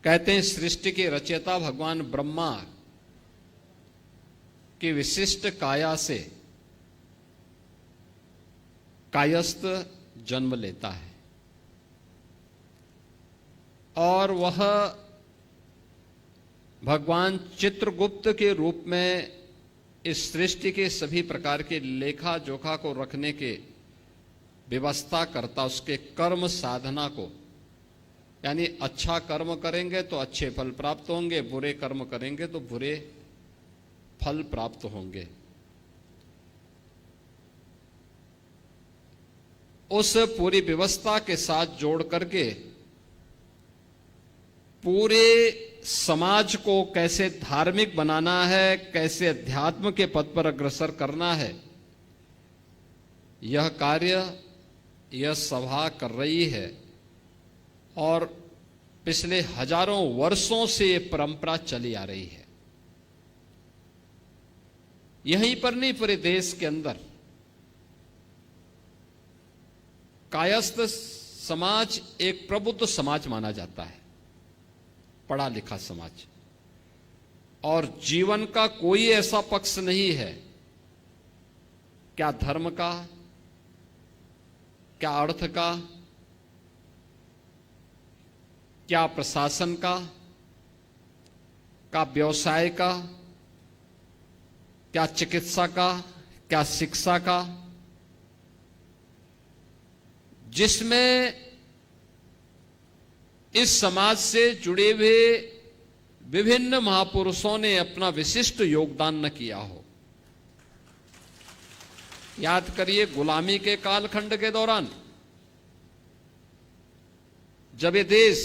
कहते हैं सृष्टि के रचयिता भगवान ब्रह्मा की विशिष्ट काया से कायस्थ जन्म लेता है और वह भगवान चित्रगुप्त के रूप में इस सृष्टि के सभी प्रकार के लेखा जोखा को रखने के व्यवस्था करता, उसके कर्म साधना को, यानी अच्छा कर्म करेंगे तो अच्छे फल प्राप्त होंगे, बुरे कर्म करेंगे तो बुरे फल प्राप्त होंगे। उस पूरी व्यवस्था के साथ जोड़ करके पूरे समाज को कैसे धार्मिक बनाना है, कैसे अध्यात्म के पथ पर अग्रसर करना है, यह कार्य यह सभा कर रही है। और पिछले हजारों वर्षों से ये परंपरा चली आ रही है। यहीं पर नहीं, पूरे देश के अंदर कायस्थ समाज एक प्रबुद्ध समाज माना जाता है, पढ़ा लिखा समाज, और जीवन का कोई ऐसा पक्ष नहीं है, क्या धर्म का, क्या अर्थ का, क्या प्रशासन का, क्या व्यवसाय का, क्या चिकित्सा का, क्या शिक्षा का, जिसमें इस समाज से जुड़े हुए विभिन्न महापुरुषों ने अपना विशिष्ट योगदान न किया हो। याद करिए, गुलामी के कालखंड के दौरान जब ये देश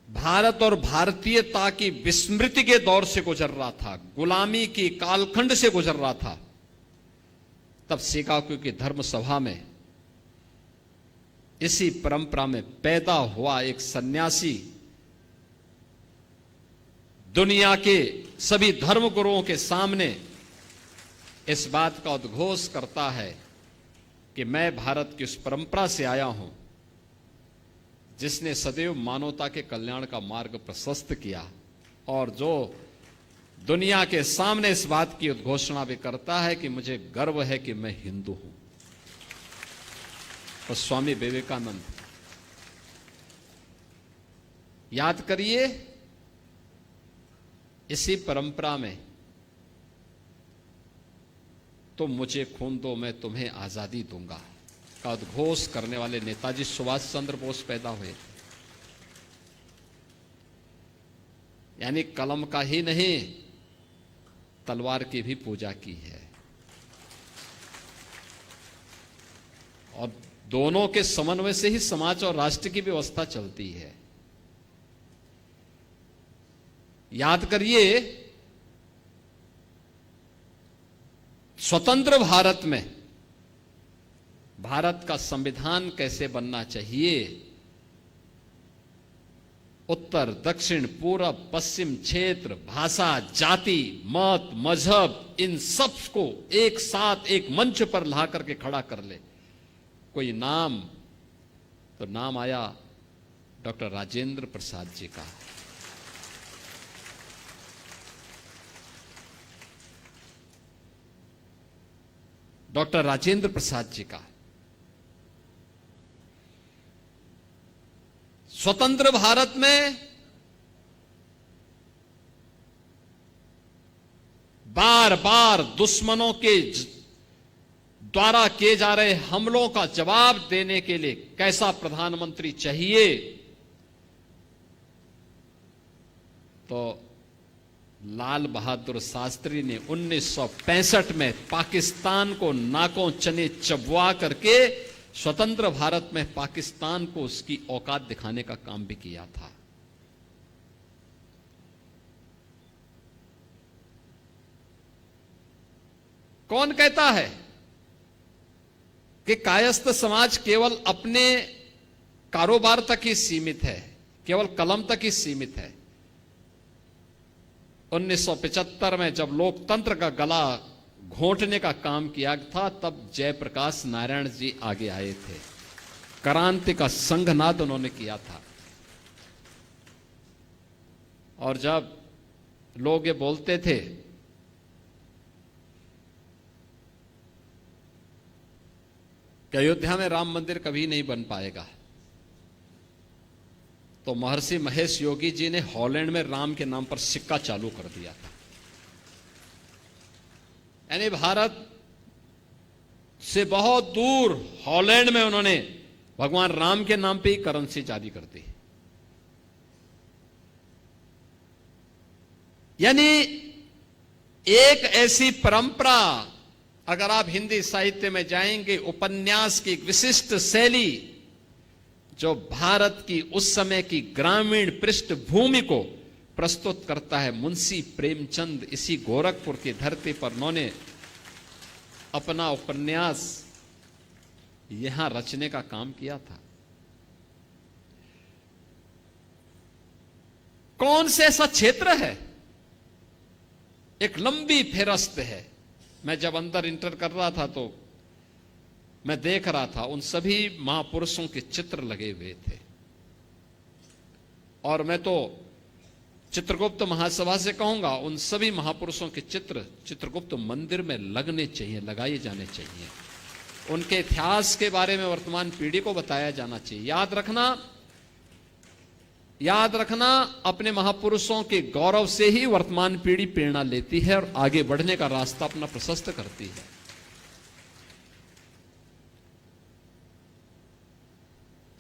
भारत और भारतीयता की विस्मृति के दौर से गुजर रहा था, गुलामी की कालखंड से गुजर रहा था, तब शिकागो की धर्म सभा में इसी परंपरा में पैदा हुआ एक सन्यासी दुनिया के सभी धर्म गुरुओं के सामने इस बात का उद्घोष करता है कि मैं भारत की उस परंपरा से आया हूं जिसने सदैव मानवता के कल्याण का मार्ग प्रशस्त किया, और जो दुनिया के सामने इस बात की उद्घोषणा भी करता है कि मुझे गर्व है कि मैं हिंदू हूं। और स्वामी विवेकानंद, याद करिए, इसी परंपरा में तुम मुझे खून दो मैं तुम्हें आजादी दूंगा का उद्घोष करने वाले नेताजी सुभाष चंद्र बोस पैदा हुए। यानी कलम का ही नहीं, तलवार की भी पूजा की है, और दोनों के समन्वय से ही समाज और राष्ट्र की व्यवस्था चलती है। याद करिए, स्वतंत्र भारत में भारत का संविधान कैसे बनना चाहिए, उत्तर दक्षिण पूरब पश्चिम क्षेत्र, भाषा, जाति, मत, मजहब, इन सब को एक साथ एक मंच पर ला करके खड़ा कर ले। कोई नाम, तो नाम आया डॉक्टर राजेंद्र प्रसाद जी का। डॉक्टर राजेंद्र प्रसाद जी का। स्वतंत्र भारत में बार बार दुश्मनों के द्वारा किए जा रहे हमलों का जवाब देने के लिए कैसा प्रधानमंत्री चाहिए, तो लाल बहादुर शास्त्री ने 1965 में पाकिस्तान को नाकों चने चबवा करके स्वतंत्र भारत में पाकिस्तान को उसकी औकात दिखाने का काम भी किया था। कौन कहता है कि कायस्थ समाज केवल अपने कारोबार तक ही सीमित है, केवल कलम तक ही सीमित है? 1975 में जब लोकतंत्र का गला घोंटने का काम किया था, तब जयप्रकाश नारायण जी आगे आए थे। क्रांति का संघनाद उन्होंने किया था। और जब लोग ये बोलते थे कि अयोध्या में राम मंदिर कभी नहीं बन पाएगा, तो महर्षि महेश योगी जी ने हॉलैंड में राम के नाम पर सिक्का चालू कर दिया था। यानी भारत से बहुत दूर हॉलैंड में उन्होंने भगवान राम के नाम पे ही करेंसी जारी कर दी। यानी एक ऐसी परंपरा, अगर आप हिंदी साहित्य में जाएंगे, उपन्यास की एक विशिष्ट शैली जो भारत की उस समय की ग्रामीण पृष्ठभूमि को प्रस्तुत करता है। मुंशी प्रेमचंद इसी गोरखपुर की धरती पर उन्होंने अपना उपन्यास यहां रचने का काम किया था। कौन से ऐसा क्षेत्र है, एक लंबी फेरस्त है। मैं जब अंदर इंटर कर रहा था तो मैं देख रहा था उन सभी महापुरुषों के चित्र लगे हुए थे। और मैं तो चित्रगुप्त महासभा से कहूंगा, उन सभी महापुरुषों के चित्र चित्रगुप्त मंदिर में लगने चाहिए, लगाए जाने चाहिए। उनके इतिहास के बारे में वर्तमान पीढ़ी को बताया जाना चाहिए। याद रखना, अपने महापुरुषों के गौरव से ही वर्तमान पीढ़ी प्रेरणा लेती है और आगे बढ़ने का रास्ता अपना प्रशस्त करती है।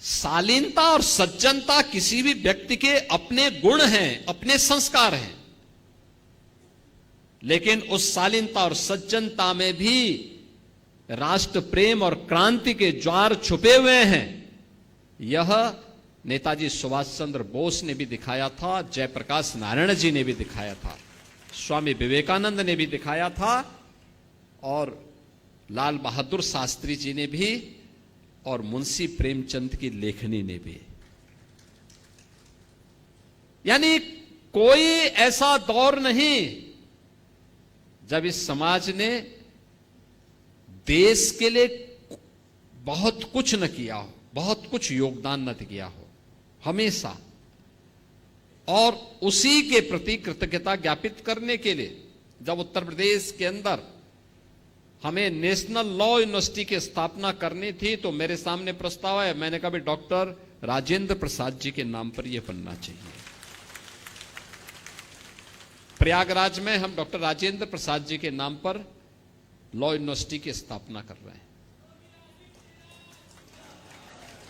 शालीनता और सज्जनता किसी भी व्यक्ति के अपने गुण हैं, अपने संस्कार हैं, लेकिन उस शालीनता और सज्जनता में भी राष्ट्र प्रेम और क्रांति के ज्वार छुपे हुए हैं। यह नेताजी सुभाष चंद्र बोस ने भी दिखाया था, जयप्रकाश नारायण जी ने भी दिखाया था, स्वामी विवेकानंद ने भी दिखाया था, और लाल बहादुर शास्त्री जी ने भी, और मुंशी प्रेमचंद की लेखनी ने भी। यानी कोई ऐसा दौर नहीं जब इस समाज ने देश के लिए बहुत कुछ न किया हो, बहुत कुछ योगदान न किया हो। हमेशा, और उसी के प्रति कृतज्ञता ज्ञापित करने के लिए जब उत्तर प्रदेश के अंदर हमें नेशनल लॉ यूनिवर्सिटी की स्थापना करनी थी, तो मेरे सामने प्रस्ताव है, मैंने कहा भी डॉक्टर राजेंद्र प्रसाद जी के नाम पर यह बनना चाहिए। प्रयागराज में हम डॉक्टर राजेंद्र प्रसाद जी के नाम पर लॉ यूनिवर्सिटी की स्थापना कर रहे हैं,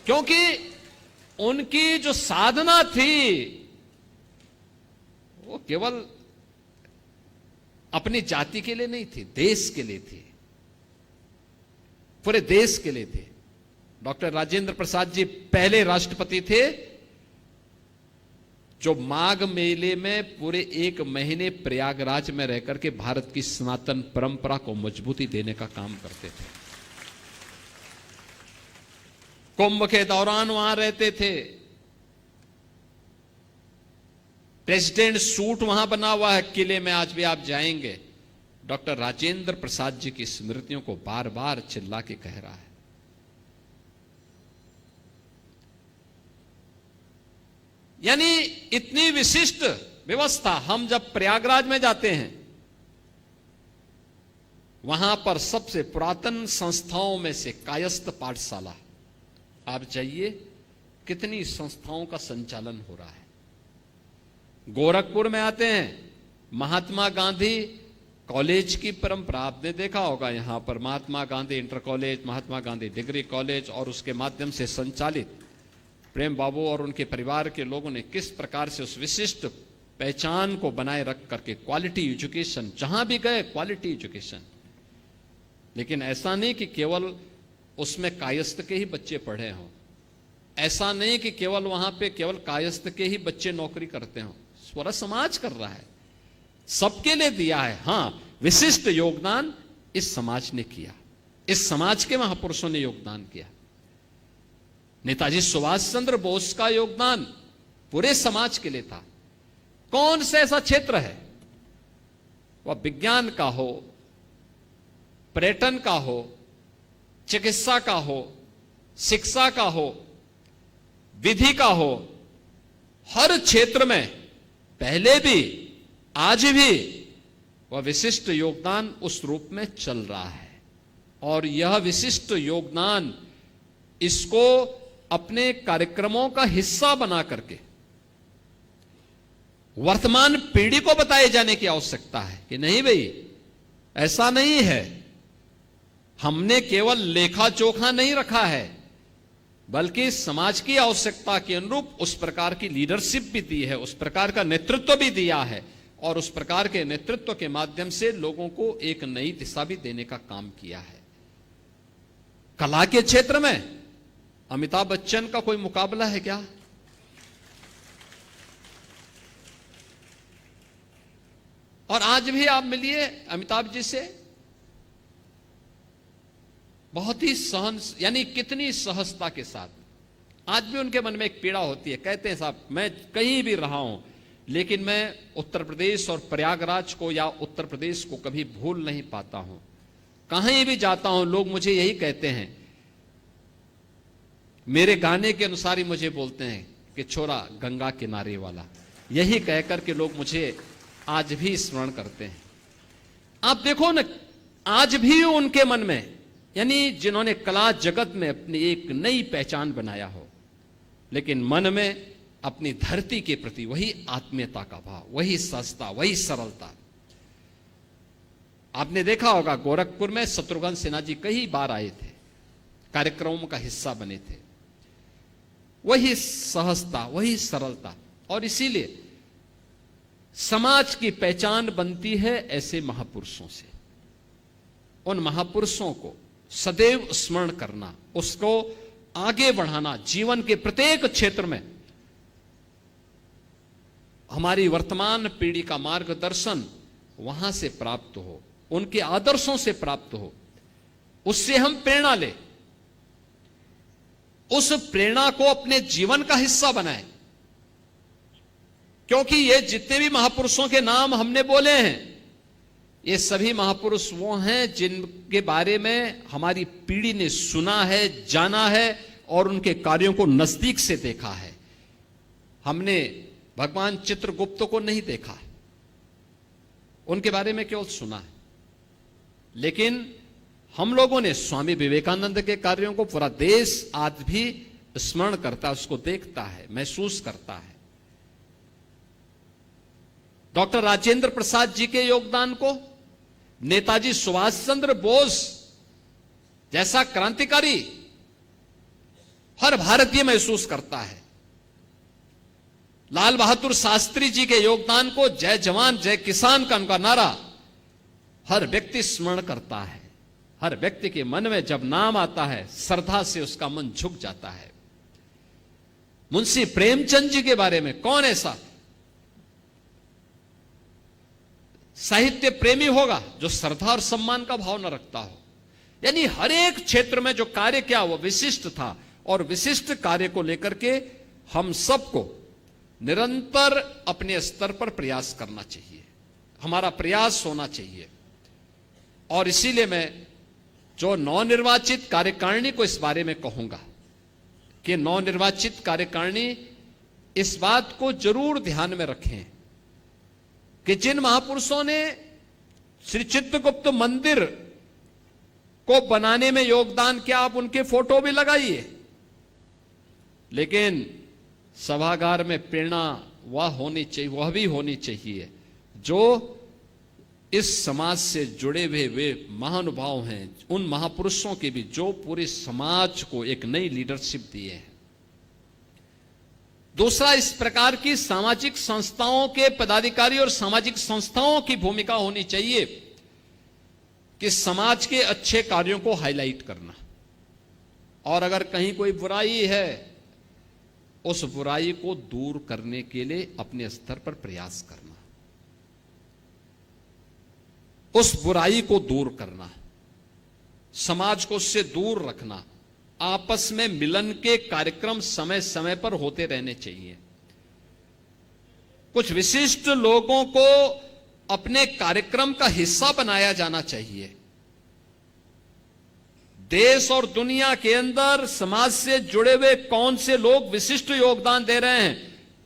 क्योंकि उनकी जो साधना थी वो केवल अपनी जाति के लिए नहीं थी, देश के लिए थी, पूरे देश के लिए थे। डॉक्टर राजेंद्र प्रसाद जी पहले राष्ट्रपति थे जो माघ मेले में पूरे 1 महीने प्रयागराज में रहकर के भारत की सनातन परंपरा को मजबूती देने का काम करते थे। कुंभ के दौरान वहां रहते थे। प्रेसिडेंट सूट वहां बना हुआ है किले में, आज भी आप जाएंगे। डॉक्टर राजेंद्र प्रसाद जी की स्मृतियों को बार बार चिल्ला के कह रहा है। यानी इतनी विशिष्ट व्यवस्था। हम जब प्रयागराज में जाते हैं, वहां पर सबसे पुरातन संस्थाओं में से कायस्थ पाठशाला, आप जाइए कितनी संस्थाओं का संचालन हो रहा है। गोरखपुर में आते हैं, महात्मा गांधी कॉलेज की परंपरा आपने देखा होगा। यहां पर Mahatma Gandhi inter college, Mahatma Gandhi degree college, और उसके माध्यम से संचालित प्रेम बाबू और उनके परिवार के लोगों ने किस प्रकार से उस विशिष्ट पहचान को बनाए रख करके क्वालिटी एजुकेशन, जहां भी गए क्वालिटी एजुकेशन। लेकिन ऐसा नहीं कि केवल उसमें कायस्थ के ही बच्चे पढ़े हों, ऐसा नहीं कि केवल वहां पे केवल कायस्थ के ही बच्चे नौकरी करते हों। पूरा समाज कर रहा है, सबके लिए दिया है। हां, विशिष्ट योगदान इस समाज ने किया, इस समाज के महापुरुषों ने योगदान किया। नेताजी सुभाष चंद्र बोस का योगदान पूरे समाज के लिए था। कौन सा ऐसा क्षेत्र है, वह विज्ञान का हो, पर्यटन का हो, चिकित्सा का हो, शिक्षा का हो, विधि का हो, हर क्षेत्र में पहले भी आज भी वह विशिष्ट योगदान उस रूप में चल रहा है। और यह विशिष्ट योगदान इसको अपने कार्यक्रमों का हिस्सा बना करके वर्तमान पीढ़ी को बताए जाने की आवश्यकता है कि नहीं भाई, ऐसा नहीं है, हमने केवल लेखा जोखा नहीं रखा है, बल्कि समाज की आवश्यकता के अनुरूप उस प्रकार की लीडरशिप भी दी है, उस प्रकार का नेतृत्व भी दिया है, और उस प्रकार के नेतृत्व के माध्यम से लोगों को एक नई दिशा भी देने का काम किया है। कला के क्षेत्र में अमिताभ बच्चन का कोई मुकाबला है क्या? और आज भी आप मिलिए अमिताभ जी से, बहुत ही सहन, यानी कितनी सहजता के साथ। आज भी उनके मन में एक पीड़ा होती है, कहते हैं साहब मैं कहीं भी रहा हूं, लेकिन मैं उत्तर प्रदेश और प्रयागराज को या उत्तर प्रदेश को कभी भूल नहीं पाता हूं। कहीं भी जाता हूं लोग मुझे यही कहते हैं, मेरे गाने के अनुसार ही मुझे बोलते हैं कि छोरा गंगा किनारे वाला, यही कहकर के लोग मुझे आज भी स्मरण करते हैं। आप देखो ना, आज भी उनके मन में, यानी जिन्होंने कला जगत में अपनी एक नई पहचान बनाया हो, लेकिन मन में अपनी धरती के प्रति वही आत्मीयता का भाव, वही सहजता, वही सरलता। आपने देखा होगा गोरखपुर में शत्रुघ्न सिन्हा जी कई बार आए थे, कार्यक्रमों का हिस्सा बने थे। वही सहजता, वही सरलता, और इसीलिए समाज की पहचान बनती है ऐसे महापुरुषों से। उन महापुरुषों को सदैव स्मरण करना, उसको आगे बढ़ाना, जीवन के प्रत्येक क्षेत्र में हमारी वर्तमान पीढ़ी का मार्गदर्शन वहां से प्राप्त हो, उनके आदर्शों से प्राप्त हो, उससे हम प्रेरणा ले, उस प्रेरणा को अपने जीवन का हिस्सा बनाएं। क्योंकि ये जितने भी महापुरुषों के नाम हमने बोले हैं, ये सभी महापुरुष वो हैं जिनके बारे में हमारी पीढ़ी ने सुना है, जाना है और उनके कार्यों को नजदीक से देखा है। हमने भगवान चित्रगुप्त को नहीं देखा, उनके बारे में केवल सुना है, लेकिन हम लोगों ने स्वामी विवेकानंद के कार्यों को पूरा देश आज भी स्मरण करता है, उसको देखता है, महसूस करता है। डॉक्टर राजेंद्र प्रसाद जी के योगदान को, नेताजी सुभाष चंद्र बोस जैसा क्रांतिकारी हर भारतीय महसूस करता है। लाल बहादुर शास्त्री जी के योगदान को, जय जवान जय किसान का उनका नारा हर व्यक्ति स्मरण करता है। हर व्यक्ति के मन में जब नाम आता है, श्रद्धा से उसका मन झुक जाता है। मुंशी प्रेमचंद जी के बारे में कौन ऐसा साहित्य प्रेमी होगा जो श्रद्धा और सम्मान का भाव न रखता हो। यानी हर एक क्षेत्र में जो कार्य किया वो विशिष्ट था, और विशिष्ट कार्य को लेकर के हम सबको निरंतर अपने स्तर पर प्रयास करना चाहिए, हमारा प्रयास होना चाहिए। और इसीलिए मैं जो नवनिर्वाचित कार्यकारिणी को इस बारे में कहूंगा कि नवनिर्वाचित कार्यकारिणी इस बात को जरूर ध्यान में रखें कि जिन महापुरुषों ने श्री चित्रगुप्त मंदिर को बनाने में योगदान किया, आप उनके फोटो भी लगाइए, लेकिन सभागार में प्रेरणा वह होनी चाहिए, वह भी होनी चाहिए जो इस समाज से जुड़े हुए वे महानुभाव हैं, उन महापुरुषों के भी जो पूरे समाज को एक नई लीडरशिप दिए हैं। दूसरा, इस प्रकार की सामाजिक संस्थाओं के पदाधिकारी और सामाजिक संस्थाओं की भूमिका होनी चाहिए कि समाज के अच्छे कार्यों को हाईलाइट करना, और अगर कहीं कोई बुराई है उस बुराई को दूर करने के लिए अपने स्तर पर प्रयास करना, उस बुराई को दूर करना, समाज को उससे दूर रखना। आपस में मिलन के कार्यक्रम समय समय पर होते रहने चाहिए। कुछ विशिष्ट लोगों को अपने कार्यक्रम का हिस्सा बनाया जाना चाहिए। देश और दुनिया के अंदर समाज से जुड़े हुए कौन से लोग विशिष्ट योगदान दे रहे हैं,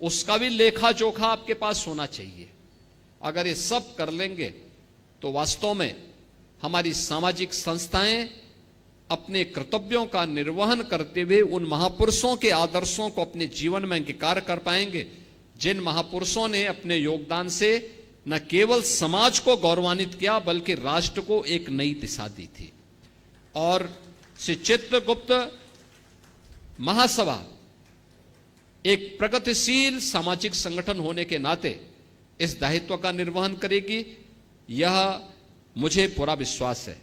उसका भी लेखा जोखा आपके पास होना चाहिए। अगर ये सब कर लेंगे तो वास्तव में हमारी सामाजिक संस्थाएं अपने कर्तव्यों का निर्वहन करते हुए उन महापुरुषों के आदर्शों को अपने जीवन में अंगीकार कर पाएंगे, जिन महापुरुषों ने अपने योगदान से न केवल समाज को गौरवान्वित किया बल्कि राष्ट्र को एक नई दिशा दी थी। और श्री चित्रगुप्त महासभा एक प्रगतिशील सामाजिक संगठन होने के नाते इस दायित्व का निर्वहन करेगी, यह मुझे पूरा विश्वास है।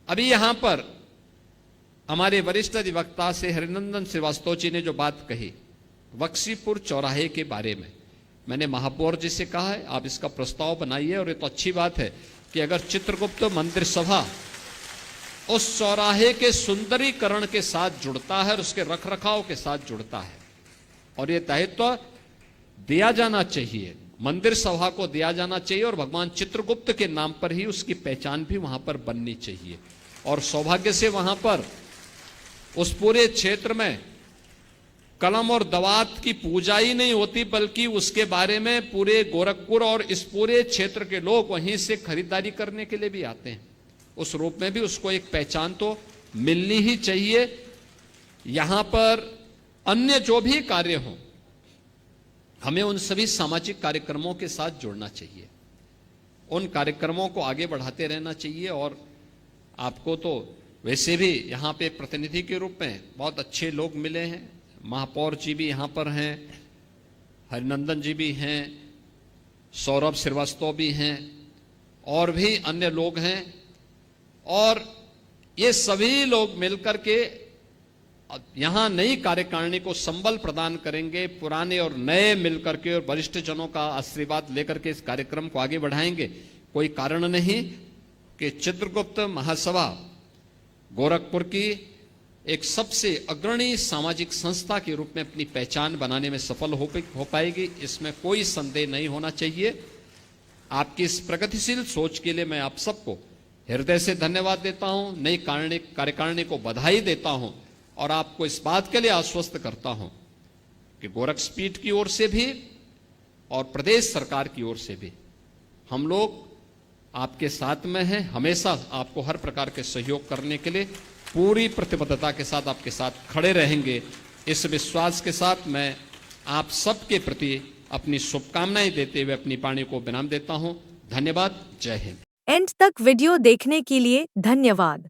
अभी यहां पर हमारे वरिष्ठ अधिवक्ता से हरिनंदन श्रीवास्तव जी ने जो बात कही बख्शीपुर चौराहे के बारे में, मैंने महापौर जी से कहा है आप इसका प्रस्ताव बनाइए। और ये तो अच्छी बात है कि अगर चित्रगुप्त मंदिर सभा उस चौराहे के सुंदरीकरण के साथ जुड़ता है और उसके रखरखाव के साथ जुड़ता है, और ये दायित्व दिया जाना चाहिए, मंदिर सभा को दिया जाना चाहिए और भगवान चित्रगुप्त के नाम पर ही उसकी पहचान भी वहां पर बननी चाहिए। और सौभाग्य से वहां पर उस पूरे क्षेत्र में कलम और दवात की पूजा ही नहीं होती, बल्कि उसके बारे में पूरे गोरखपुर और इस पूरे क्षेत्र के लोग वहीं से खरीदारी करने के लिए भी आते हैं। उस रूप में भी उसको एक पहचान तो मिलनी ही चाहिए। यहां पर अन्य जो भी कार्य हों, हमें उन सभी सामाजिक कार्यक्रमों के साथ जुड़ना चाहिए, उन कार्यक्रमों को आगे बढ़ाते रहना चाहिए। और आपको तो वैसे भी यहाँ पे प्रतिनिधि के रूप में बहुत अच्छे लोग मिले हैं, महापौर जी भी यहाँ पर हैं, हरिनंदन जी भी हैं, सौरभ श्रीवास्तव भी हैं और भी अन्य लोग हैं। और ये सभी लोग मिलकर के यहां नई कार्यकारिणी को संबल प्रदान करेंगे, पुराने और नए मिलकर के और वरिष्ठ जनों का आशीर्वाद लेकर के इस कार्यक्रम को आगे बढ़ाएंगे। कोई कारण नहीं कि चित्रगुप्त महासभा गोरखपुर की एक सबसे अग्रणी सामाजिक संस्था के रूप में अपनी पहचान बनाने में सफल हो पाएगी, इसमें कोई संदेह नहीं होना चाहिए। आपकी इस प्रगतिशील सोच के लिए मैं आप सबको हृदय से धन्यवाद देता हूं, नई कार्यकारिणी को बधाई देता हूं और आपको इस बात के लिए आश्वस्त करता हूं कि गोरखपीठ की ओर से भी और प्रदेश सरकार की ओर से भी हम लोग आपके साथ में हैं, हमेशा आपको हर प्रकार के सहयोग करने के लिए पूरी प्रतिबद्धता के साथ आपके साथ खड़े रहेंगे। इस विश्वास के साथ मैं आप सबके प्रति अपनी शुभकामनाएं देते हुए अपनी वाणी को विराम देता हूं। धन्यवाद। जय हिंद। एंड तक वीडियो देखने के लिए धन्यवाद।